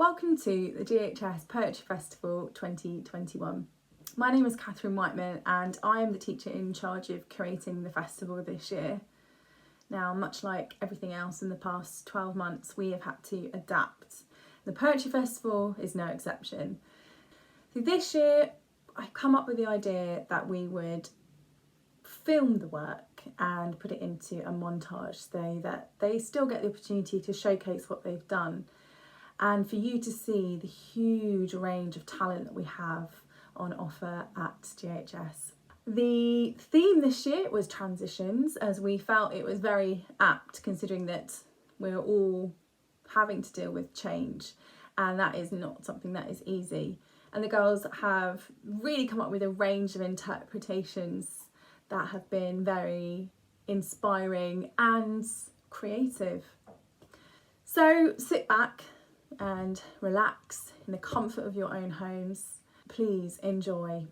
Welcome to the GHS Poetry Festival 2021. My name is Catherine Whiteman and I am the teacher in charge of curating the festival this year. Now, much like everything else in the past 12 months, we have had to adapt. The Poetry Festival is no exception. So this year, I've come up with the idea that we would film the work and put it into a montage so that they still get the opportunity to showcase what they've done and for you to see the huge range of talent that we have on offer at GHS. The theme this year was transitions, as we felt it was very apt considering that we're all having to deal with change, and that is not something that is easy. And the girls have really come up with a range of interpretations that have been very inspiring and creative. So sit back and relax in the comfort of your own homes. Please enjoy.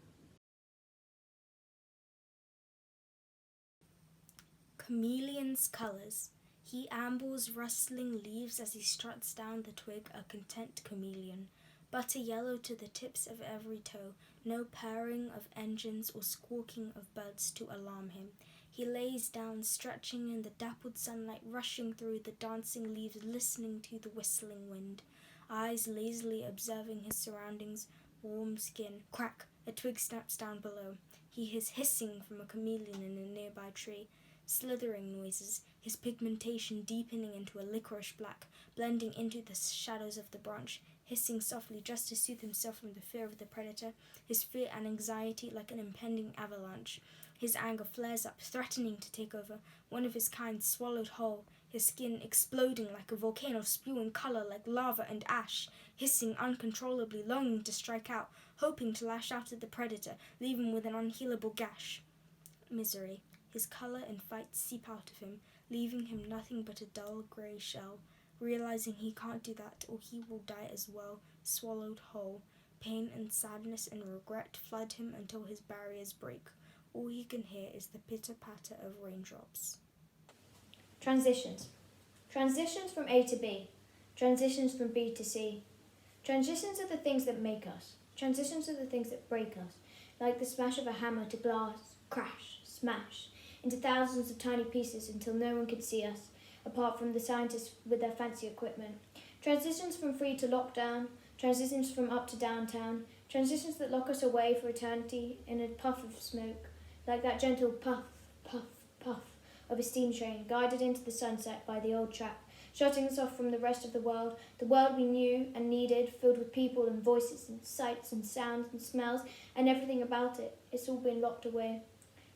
Chameleon's colours. He ambles rustling leaves as he struts down the twig, a content chameleon. Butter yellow to the tips of every toe, no purring of engines or squawking of birds to alarm him. He lays down, stretching in the dappled sunlight, rushing through the dancing leaves, listening to the whistling wind. Eyes lazily observing his surroundings, warm skin. Crack! A twig snaps down below. He hears hissing from a chameleon in a nearby tree. Slithering noises, his pigmentation deepening into a licorice black, blending into the shadows of the branch, hissing softly just to soothe himself from the fear of the predator, his fear and anxiety like an impending avalanche. His anger flares up, threatening to take over, one of his kind swallowed whole, his skin exploding like a volcano, spewing colour like lava and ash, hissing uncontrollably, longing to strike out, hoping to lash out at the predator, leaving with an unhealable gash. Misery. His colour and fight seep out of him, leaving him nothing but a dull grey shell. Realizing he can't do that, or he will die as well, swallowed whole. Pain and sadness and regret flood him until his barriers break. All he can hear is the pitter-patter of raindrops. Transitions. Transitions from A to B. Transitions from B to C. Transitions are the things that make us. Transitions are the things that break us, like the smash of a hammer to glass, crash, smash, into thousands of tiny pieces until no one can see us, apart from the scientists with their fancy equipment. Transitions from free to lockdown, transitions from up to downtown, transitions that lock us away for eternity in a puff of smoke, like that gentle puff, puff, puff of a steam train guided into the sunset by the old track, shutting us off from the rest of the world we knew and needed, filled with people and voices and sights and sounds and smells and everything about it. It's all been locked away.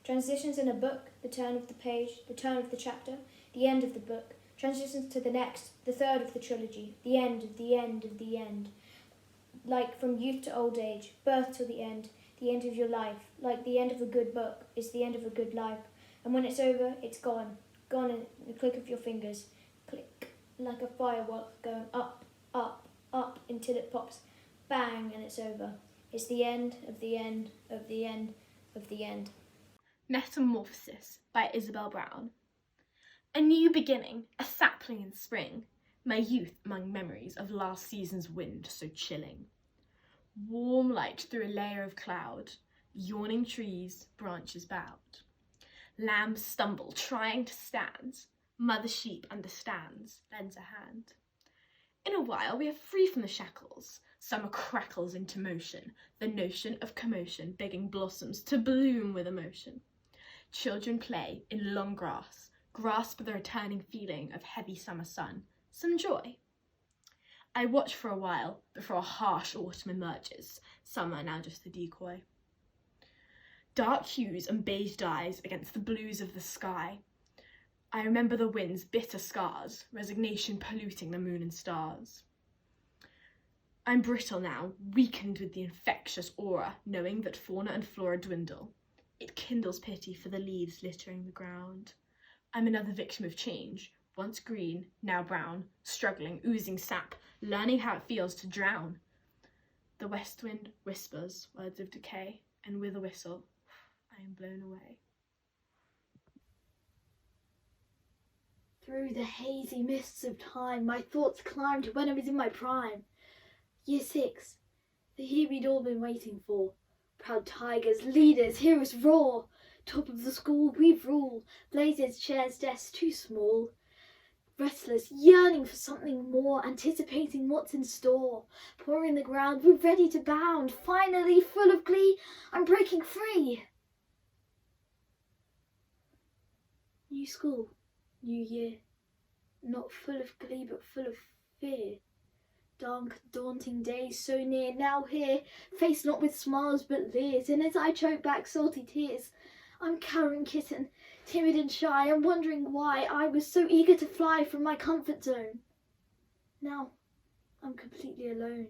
Transitions in a book, the turn of the page, the turn of the chapter, the end of the book, transitions to the next, the third of the trilogy, the end of the end of the end. Like from youth to old age, birth till the end of your life, like the end of a good book is the end of a good life. And when it's over, it's gone in the click of your fingers, click, like a firework going up, up, up until it pops, bang, and it's over. It's the end of the end of the end of the end. Metamorphosis by Isabel Brown. A new beginning, a sapling in spring, my youth among memories of last season's wind so chilling. Warm light through a layer of cloud, yawning trees, branches bowed. Lambs stumble, trying to stand, mother sheep understands, lends a hand. In a while we are free from the shackles, summer crackles into motion, the notion of commotion begging blossoms to bloom with emotion. Children play in long grass, grasp the returning feeling of heavy summer sun, some joy. I watch for a while before a harsh autumn emerges, summer now just a decoy. Dark hues and beige dyes against the blues of the sky. I remember the wind's bitter scars, resignation polluting the moon and stars. I'm brittle now, weakened with the infectious aura, knowing that fauna and flora dwindle. It kindles pity for the leaves littering the ground. I'm another victim of change, once green, now brown, struggling, oozing sap, learning how it feels to drown. The west wind whispers words of decay, and with a whistle, I am blown away. Through the hazy mists of time, my thoughts climbed to when I was in my prime. Year 6, the year we'd all been waiting for. Proud tigers, leaders, heroes roar. Top of the school, we rule. Blazes, chairs, desks too small. Restless, yearning for something more, anticipating what's in store. Pouring the ground, we're ready to bound. Finally, full of glee, I'm breaking free. New school, new year. Not full of glee, but full of fear. Dark, daunting days so near, now here, faced not with smiles but leers. And as I choke back salty tears, I'm cowering kitten, timid and shy, and wondering why I was so eager to fly from my comfort zone. Now, I'm completely alone.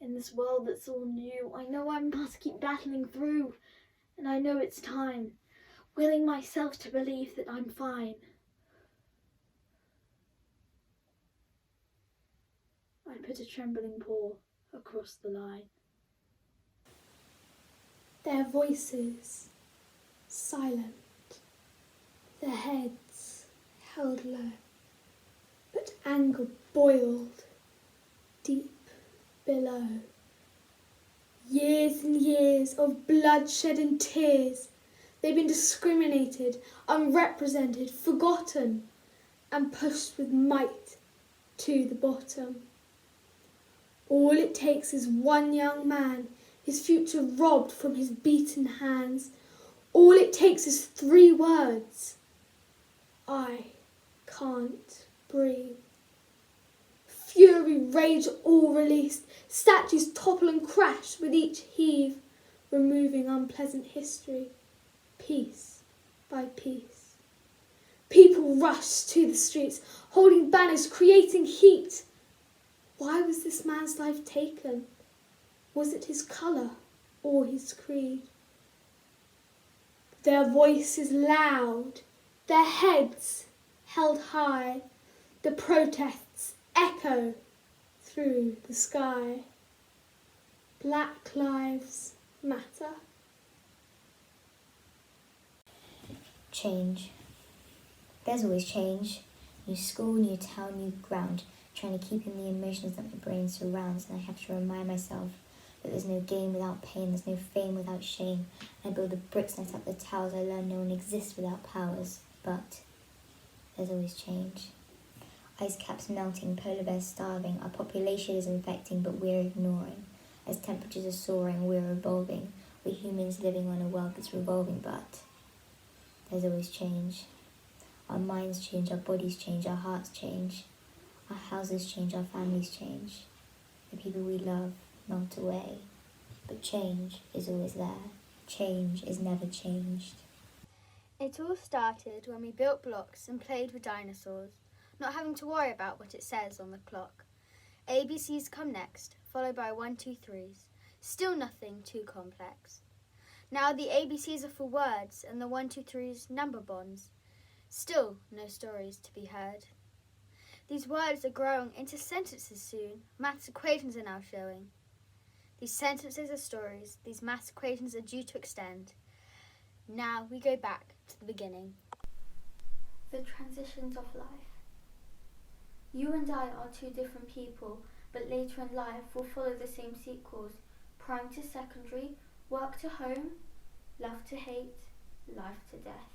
In this world that's all new, I know I must keep battling through. And I know it's time, willing myself to believe that I'm fine. I put a trembling paw across the line. Their voices silent, their heads held low, but anger boiled deep below. Years and years of bloodshed and tears, they've been discriminated, unrepresented, forgotten, and pushed with might to the bottom. All it takes is one young man, his future robbed from his beaten hands. All it takes is 3 words. I can't breathe. Fury, rage all released. Statues topple and crash with each heave, removing unpleasant history, piece by piece. People rush to the streets, holding banners, creating heat. Why was this man's life taken? Was it his colour or his creed? Their voices loud, their heads held high, the protests echo through the sky. Black Lives Matter. Change. There's always change. New school, new town, new ground. Trying to keep in the emotions that my brain surrounds, and I have to remind myself that there's no gain without pain, there's no fame without shame. I build the bricks and I set up the towers, I learn no one exists without powers, but there's always change. Ice caps melting, polar bears starving, our population is infecting, but we're ignoring. As temperatures are soaring, we're evolving. We're humans living on a world that's revolving, but there's always change. Our minds change, our bodies change, our hearts change. Our houses change, our families change. The people we love melt away. But change is always there. Change is never changed. It all started when we built blocks and played with dinosaurs, not having to worry about what it says on the clock. ABCs come next, followed by 1, 2, 3s. Still nothing too complex. Now the ABCs are for words and the 1, 2, 3s number bonds. Still no stories to be heard. These words are growing into sentences soon. Maths equations are now showing. These sentences are stories. These maths equations are due to extend. Now we go back to the beginning. The transitions of life. You and I are 2 different people, but later in life we'll follow the same sequels. Prime to secondary, work to home, love to hate, life to death.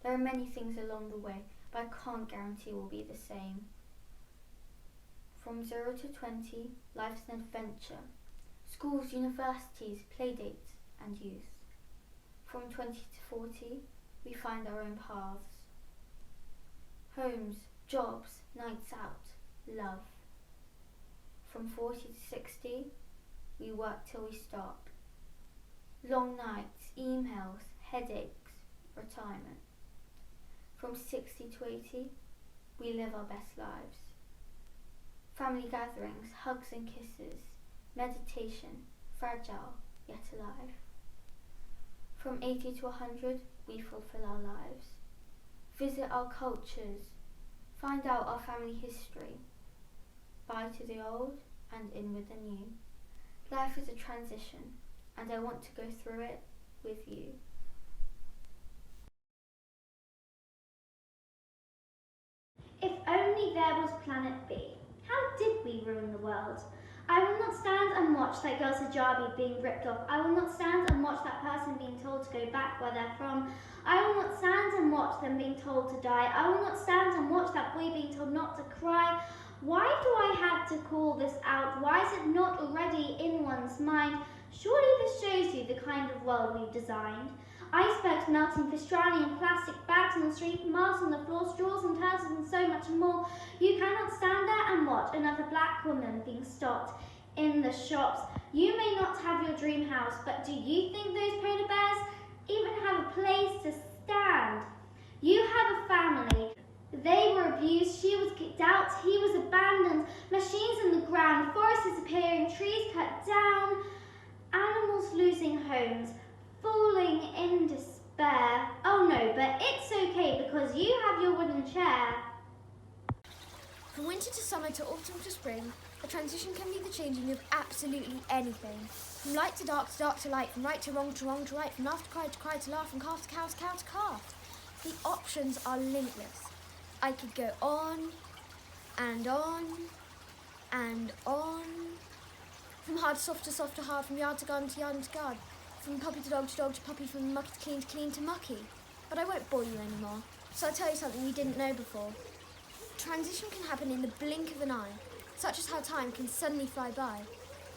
There are many things along the way, but I can't guarantee we'll be the same. From 0 to 20, life's an adventure. Schools, universities, playdates and youth. From 20 to 40, we find our own paths. Homes, jobs, nights out, love. From 40 to 60, we work till we stop. Long nights, emails, headaches, retirement. From 60 to 80, we live our best lives. Family gatherings, hugs and kisses, meditation, fragile yet alive. From 80 to 100, we fulfill our lives. Visit our cultures, find out our family history. Bye to the old and in with the new. Life is a transition, and I want to go through it with you. If only there was planet B. How did we ruin the world? I will not stand and watch that girl's hijabi being ripped off. I will not stand and watch that person being told to go back where they're from. I will not stand and watch them being told to die. I will not stand and watch that boy being told not to cry. Why do I have to call this out? Why is it not already in one's mind? Surely this shows you the kind of world we've designed. Icebergs melting, fish drowning in plastic bags on the street, marks on the floor, straws and turtles and so much more. You cannot stand there and watch another black woman being stopped in the shops. You may not have your dream house, but do you think those polar bears even have a place to stand? You have a family. They were abused, she was kicked out, he was abandoned, machines in the ground, forests disappearing, trees cut down, animals losing homes, falling in despair. Oh no, but it's okay because you have your wooden chair. From winter to summer to autumn to spring, a transition can be the changing of absolutely anything. From light to dark to light, from right to wrong to wrong to right, from laugh to cry to laugh, from calf to cow to cow to calf. The options are limitless. I could go on and on and on. From hard to soft to hard, from yard to garden to yard to garden. From puppy to dog to puppy, from mucky to clean to mucky. But I won't bore you anymore, so I'll tell you something you didn't know before. Transition can happen in the blink of an eye, such as how time can suddenly fly by.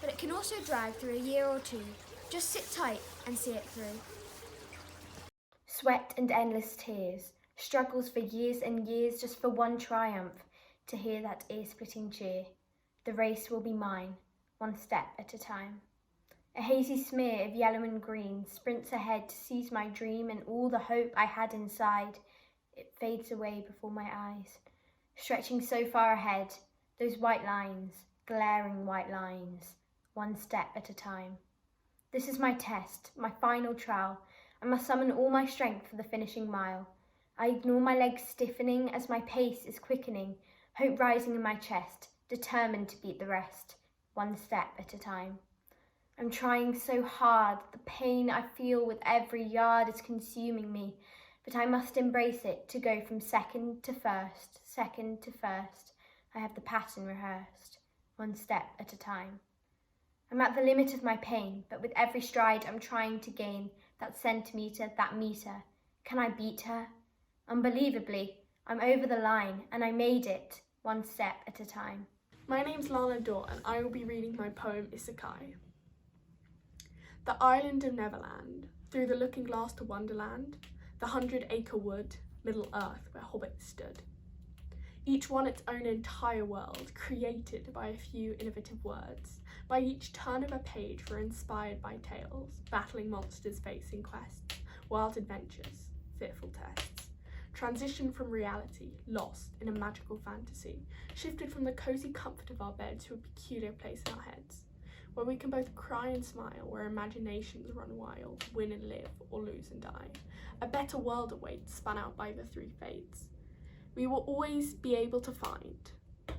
But it can also drag through a year or two. Just sit tight and see it through. Sweat and endless tears, struggles for years and years just for one triumph, to hear that ear-splitting cheer. The race will be mine, one step at a time. A hazy smear of yellow and green sprints ahead to seize my dream and all the hope I had inside. It fades away before my eyes, stretching so far ahead, those white lines, glaring white lines, one step at a time. This is my test, my final trial. I must summon all my strength for the finishing mile. I ignore my legs stiffening as my pace is quickening, hope rising in my chest, determined to beat the rest, one step at a time. I'm trying so hard, the pain I feel with every yard is consuming me, but I must embrace it to go from second to first, second to first. I have the pattern rehearsed, one step at a time. I'm at the limit of my pain, but with every stride I'm trying to gain that centimetre, that metre. Can I beat her? Unbelievably, I'm over the line and I made it, one step at a time. My name's Lana Dor and I will be reading my poem Isekai. The island of Neverland, through the looking glass to Wonderland, the 100-acre wood, Middle Earth where hobbits stood. Each one its own entire world, created by a few innovative words. By each turn of a page we're inspired by tales, battling monsters facing quests, wild adventures, fearful tests. Transition from reality, lost in a magical fantasy, shifted from the cosy comfort of our bed to a peculiar place in our heads, where we can both cry and smile, where imaginations run wild, win and live, or lose and die. A better world awaits, spun out by the three fates. We will always be able to find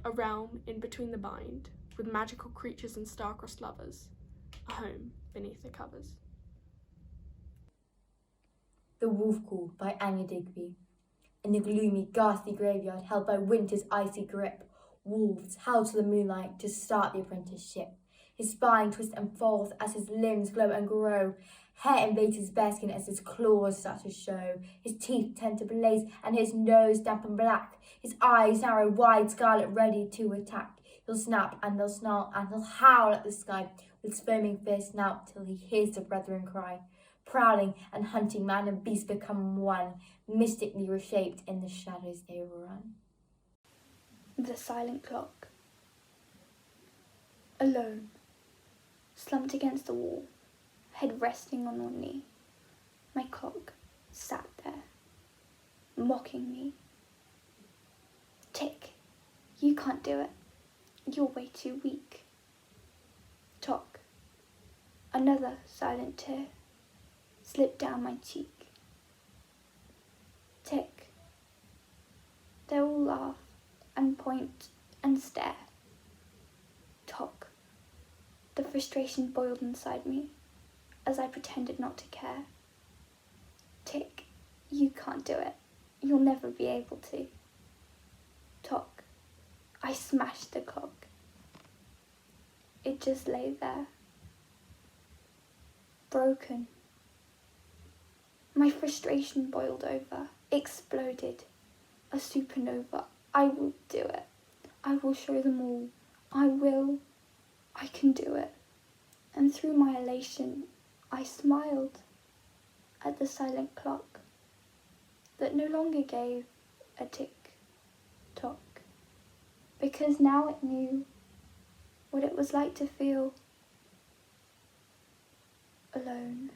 a realm in between the bind, with magical creatures and star-crossed lovers, a home beneath the covers. The Wolf Call by Anya Digby. In the gloomy, ghastly graveyard held by winter's icy grip, wolves howl to the moonlight to start the apprenticeship. His spine twists and falls as his limbs glow and grow. Hair invades his bare skin as his claws start to show. His teeth tend to blaze and his nose damp and black. His eyes narrow wide, scarlet, ready to attack. He'll snap and they'll snarl and he'll howl at the sky with foaming fierce snout till he hears the brethren cry. Prowling and hunting, man and beast become one, mystically reshaped in the shadows they run. The silent clock. Alone, slumped against the wall, head resting on one knee. My clock sat there, mocking me. Tick, you can't do it. You're way too weak. Tock, another silent tear slipped down my cheek. Tick, they all laugh and point and stare. Tock, the frustration boiled inside me as I pretended not to care. Tick, you can't do it. You'll never be able to. Tock, I smashed the clock. it just lay there, broken. My frustration boiled over, exploded, a supernova. I will do it. I will show them all. I can do it. And through my elation, I smiled at the silent clock that no longer gave a tick-tock, because now it knew what it was like to feel alone.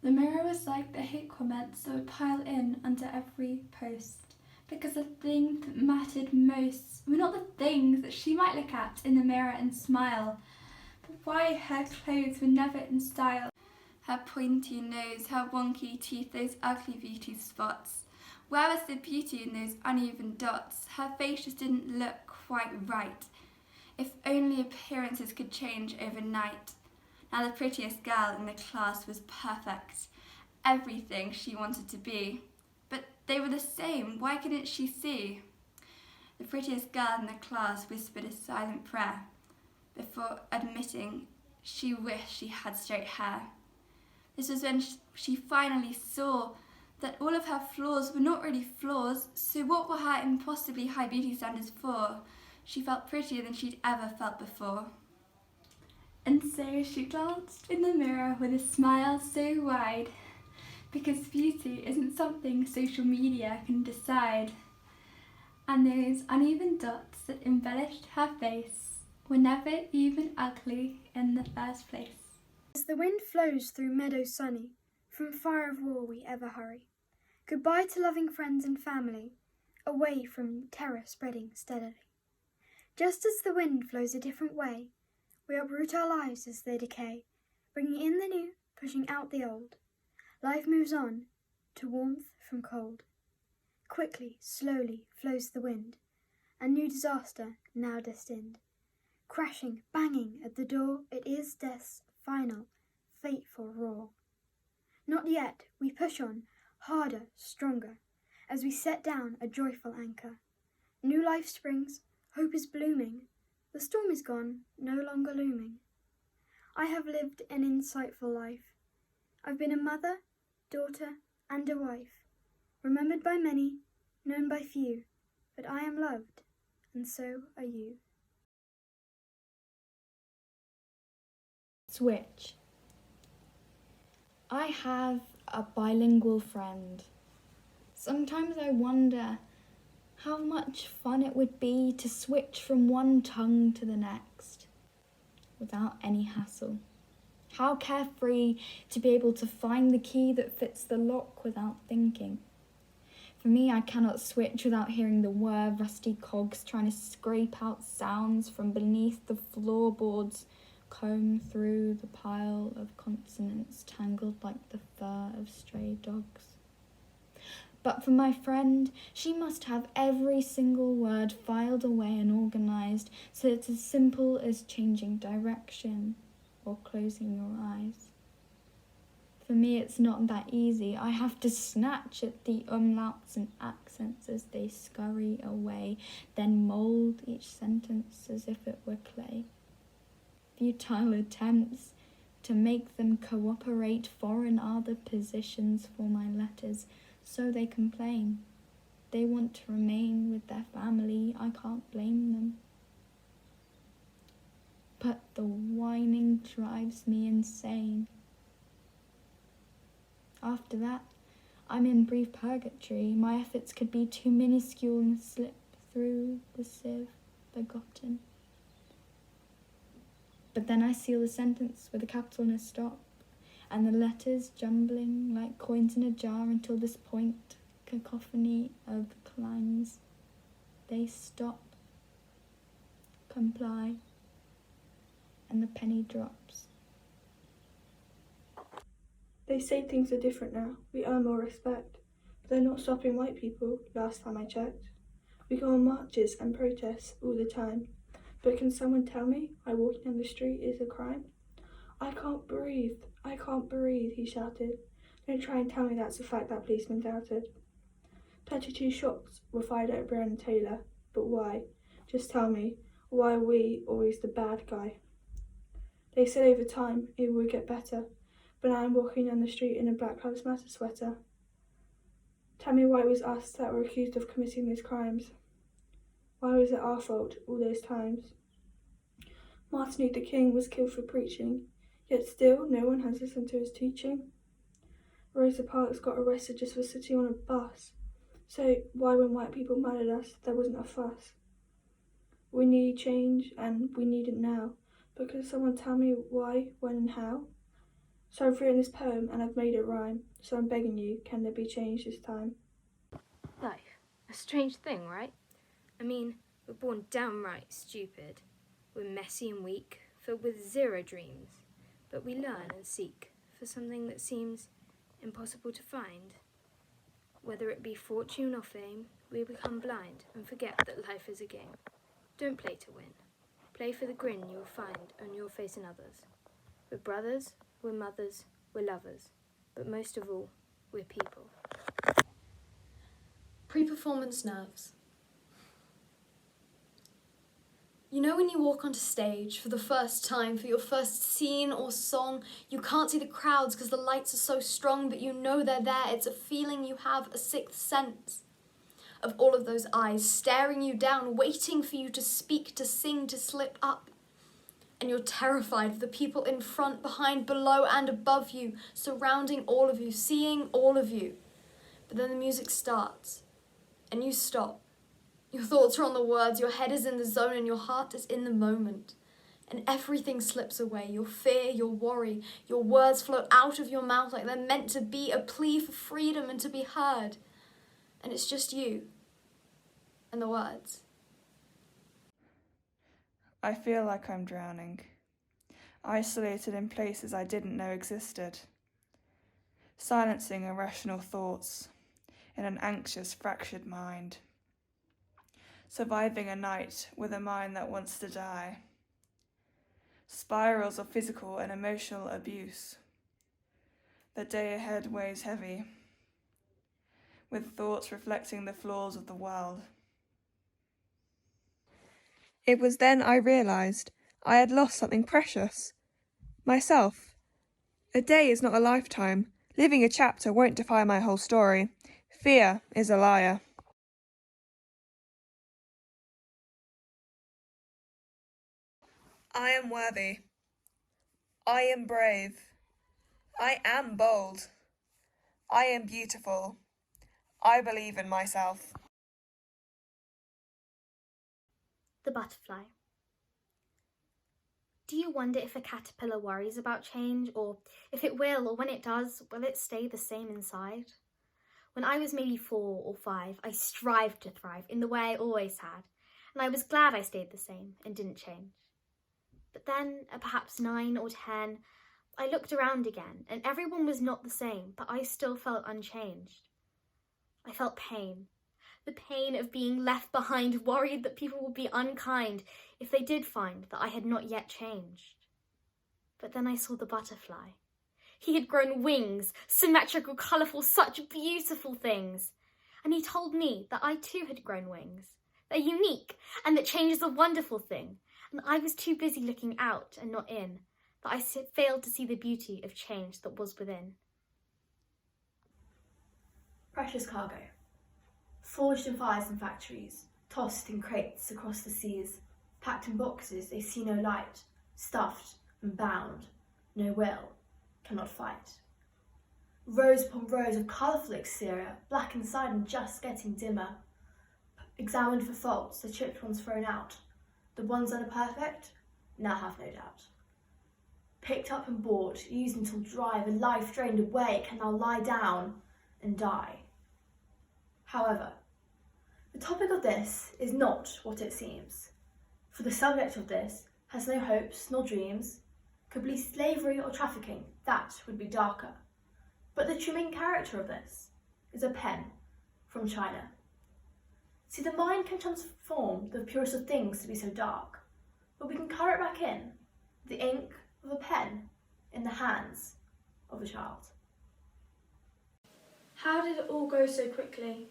The mirror was like the hate comments that would pile in under every post, because the thing that mattered most were not the things that she might look at in the mirror and smile, but why her clothes were never in style. Her pointy nose, her wonky teeth, those ugly beauty spots. Where was the beauty in those uneven dots? Her face just didn't look quite right. If only appearances could change overnight. Now the prettiest girl in the class was perfect. Everything she wanted to be. But they were the same. Why couldn't she see? The prettiest girl in the class whispered a silent prayer before admitting she wished she had straight hair. This was when she finally saw that all of her flaws were not really flaws, so what were her impossibly high beauty standards for? She felt prettier than she'd ever felt before. And so she glanced in the mirror with a smile so wide, because beauty isn't something social media can decide. And those uneven dots that embellished her face were never even ugly in the first place. As the wind flows through meadows sunny, from fire of war we ever hurry. Goodbye to loving friends and family, away from terror spreading steadily. Just as the wind flows a different way, we uproot our lives as they decay, bringing in the new, pushing out the old. Life moves on, to warmth from cold. Quickly, slowly flows the wind, a new disaster now destined. Crashing, banging at the door, it is death's final, fateful roar. Not yet, we push on, harder, stronger, as we set down a joyful anchor. New life springs, hope is blooming, the storm is gone, no longer looming. I have lived an insightful life. I've been a mother, daughter, and a wife, remembered by many, known by few, but I am loved, and so are you. Switch. I have a bilingual friend. Sometimes I wonder how much fun it would be to switch from one tongue to the next without any hassle. How carefree to be able to find the key that fits the lock without thinking. For me, I cannot switch without hearing the whir of rusty cogs trying to scrape out sounds from beneath the floorboards, comb through the pile of consonants tangled like the fur of stray dogs. But for my friend, she must have every single word filed away and organised so it's as simple as changing direction or closing your eyes. For me, it's not that easy. I have to snatch at the umlauts and accents as they scurry away, then mould each sentence as if it were clay. Futile attempts to make them cooperate foreign are the positions for my letters, so they complain. They want to remain with their family, I can't blame them. But the whining drives me insane. After that, I'm in brief purgatory. My efforts could be too minuscule and slip through the sieve, forgotten. But then I seal the sentence with a capital and a stop, and the letters jumbling like coins in a jar until this point, cacophony of clangs. They stop, comply, and the penny drops. They say things are different now. We earn more respect. But they're not stopping white people, last time I checked. We go on marches and protests all the time. But can someone tell me why walking down the street is a crime? I can't breathe, he shouted. Don't try and tell me that's a fact that policeman doubted. 32 shots were fired at Breonna Taylor. But why? Just tell me, why are we always the bad guy? They said over time it would get better, but now I'm walking down the street in a Black Lives Matter sweater. Tell me why it was us that were accused of committing these crimes. Why was it our fault all those times? Martin Luther King was killed for preaching, yet still no one has listened to his teaching. Rosa Parks got arrested just for sitting on a bus. So why, when white people mad at us, there wasn't a fuss? We need change, and we need it now. But could someone tell me why, when and how? So I've written this poem and I've made it rhyme. So I'm begging you, can there be change this time? Life. A strange thing, right? I mean, we're born downright stupid. We're messy and weak, filled with zero dreams. But we learn and seek for something that seems impossible to find. Whether it be fortune or fame, we become blind and forget that life is a game. Don't play to win. Play for the grin you will find on your face and others. We're brothers, we're mothers, we're lovers. But most of all, we're people. Pre-performance nerves. You know when you walk onto stage for the first time, for your first scene or song, you can't see the crowds because the lights are so strong, but you know they're there. It's a feeling you have, a sixth sense of all of those eyes staring you down, waiting for you to speak, to sing, to slip up. And you're terrified of the people in front, behind, below and above you, surrounding all of you, seeing all of you. But then the music starts and you stop. Your thoughts are on the words, your head is in the zone and your heart is in the moment. And everything slips away, your fear, your worry, your words flow out of your mouth like they're meant to be a plea for freedom and to be heard. And it's just you and the words. I feel like I'm drowning, isolated in places I didn't know existed, silencing irrational thoughts in an anxious, fractured mind. Surviving a night with a mind that wants to die. Spirals of physical and emotional abuse. The day ahead weighs heavy, with thoughts reflecting the flaws of the world. It was then I realised I had lost something precious. Myself. A day is not a lifetime. Living a chapter won't define my whole story. Fear is a liar. I am worthy. I am brave. I am bold. I am beautiful. I believe in myself. The butterfly. Do you wonder if a caterpillar worries about change, or if it will, or when it does, will it stay the same inside? When I was maybe 4 or 5, I strived to thrive in the way I always had, and I was glad I stayed the same and didn't change. But then, at perhaps 9 or 10, I looked around again, and everyone was not the same, but I still felt unchanged. I felt pain. The pain of being left behind, worried that people would be unkind if they did find that I had not yet changed. But then I saw the butterfly. He had grown wings, symmetrical, colourful, such beautiful things. And he told me that I too had grown wings. They're unique, and that change is a wonderful thing. And I was too busy looking out and not in, that I failed to see the beauty of change that was within. Precious cargo. Forged in fires and factories, tossed in crates across the seas, packed in boxes they see no light, stuffed and bound, no will, cannot fight. Rows upon rows of colourful exterior, black inside and just getting dimmer. Examined for faults, the chipped ones thrown out. The ones that are perfect, now have no doubt. Picked up and bought, used until dry, the life drained away, can now lie down and die. However, the topic of this is not what it seems, for the subject of this has no hopes nor dreams, could be slavery or trafficking, that would be darker. But the true main character of this is a pen from China. See, the mind can transform the purest of things to be so dark, but we can color it back in, the ink of a pen in the hands of a child. How did it all go so quickly?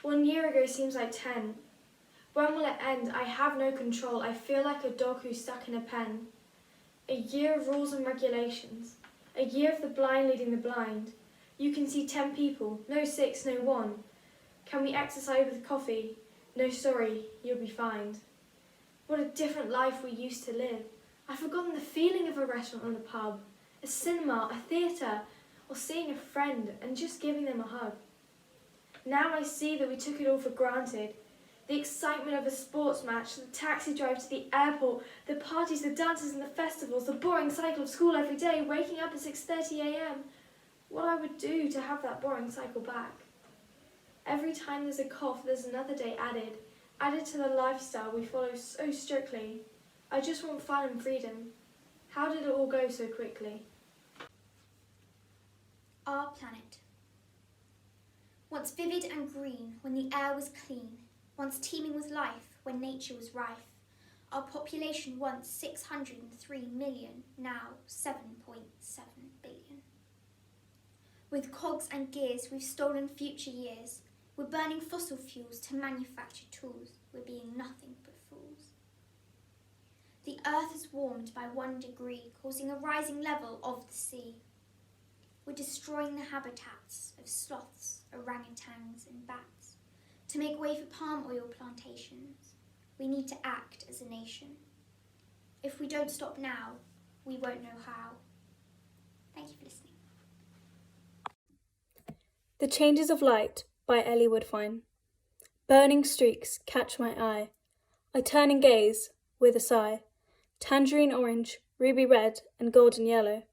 1 year ago seems like 10. When will it end? I have no control. I feel like a dog who's stuck in a pen. A year of rules and regulations. A year of the blind leading the blind. You can see 10 people. No 6, no 1. Can we exercise with coffee? No, sorry, you'll be fined. What a different life we used to live. I've forgotten the feeling of a restaurant and a pub, a cinema, a theatre, or seeing a friend and just giving them a hug. Now I see that we took it all for granted. The excitement of a sports match, the taxi drive to the airport, the parties, the dances and the festivals, the boring cycle of school every day, waking up at 6:30 a.m. What I would do to have that boring cycle back. Every time there's a cough, there's another day added to the lifestyle we follow so strictly. I just want fun and freedom. How did it all go so quickly? Our planet. Once vivid and green when the air was clean, once teeming with life when nature was rife. Our population once 603 million, now 7.7 billion. With cogs and gears, we've stolen future years. We're burning fossil fuels to manufacture tools. We're being nothing but fools. The earth is warmed by 1 degree, causing a rising level of the sea. We're destroying the habitats of sloths, orangutans and bats. To make way for palm oil plantations, we need to act as a nation. If we don't stop now, we won't know how. Thank you for listening. The Changes of Light by Ellie Woodfine. Burning streaks catch my eye. I turn and gaze with a sigh. Tangerine orange, ruby red and golden yellow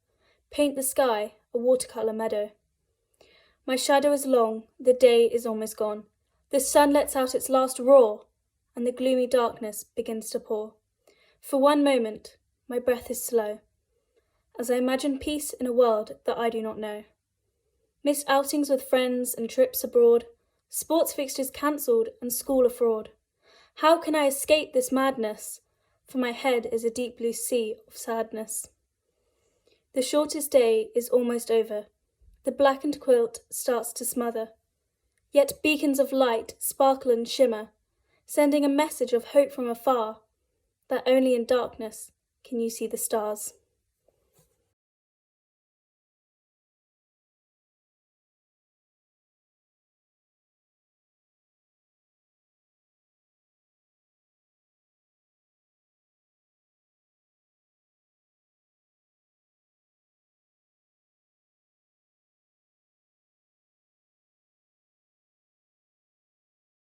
paint the sky a watercolour meadow. My shadow is long, the day is almost gone. The sun lets out its last roar, and the gloomy darkness begins to pour. For one moment, my breath is slow, as I imagine peace in a world that I do not know. Missed outings with friends and trips abroad, sports fixtures cancelled and school a fraud. How can I escape this madness? For my head is a deep blue sea of sadness. The shortest day is almost over. The blackened quilt starts to smother. Yet beacons of light sparkle and shimmer, sending a message of hope from afar, that only in darkness can you see the stars.